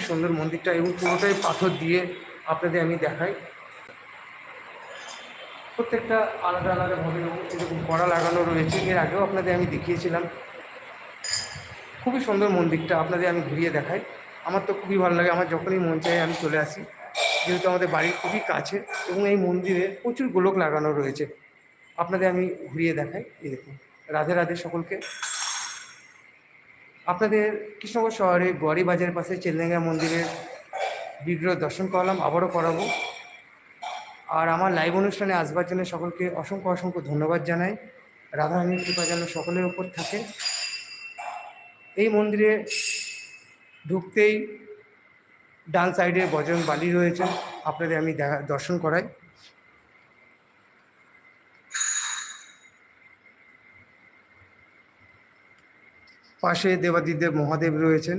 সুন্দর মন্দিরটা, এবং পুরোটাই পাথর দিয়ে আপনাদের আমি দেখাই। প্রত্যেকটা আলাদা আলাদাভাবে এরকম কড়া লাগানো রয়েছে, এর আগেও আপনাদের আমি দেখিয়েছিলাম। খুবই সুন্দর মন্দিরটা, আপনাদের আমি ঘুরিয়ে দেখাই। আমার তো খুবই ভালো লাগে, আমার যখনই মন চায় আমি চলে আসি, যেহেতু আমাদের বাড়ির খুবই কাছে, এবং এই মন্দিরে প্রচুর গোলক লাগানো রয়েছে। আপনাদের আমি ঘুরিয়ে দেখাই। এই দেখুন, রাধে রাধে সকলকে। আপনাদের কৃষ্ণনগর শহরে গোয়ারি বাজারের পাশে চেলডাঙ্গা মন্দিরের বিগ্রহ দর্শন করালাম, আবারও করাবো। আর আমার লাইভ অনুষ্ঠানে আসবার জন্য সকলকে অসংখ্য অসংখ্য ধন্যবাদ জানাই। রাধারানীর কৃপা যেন সকলের ওপর থাকে। এই মন্দিরে ঢুকতেই ডান সাইডে বজরং বালি রয়েছে, আপনাদের আমি দর্শন করাই। পাশে দেবাদিদেব মহাদেব রয়েছেন।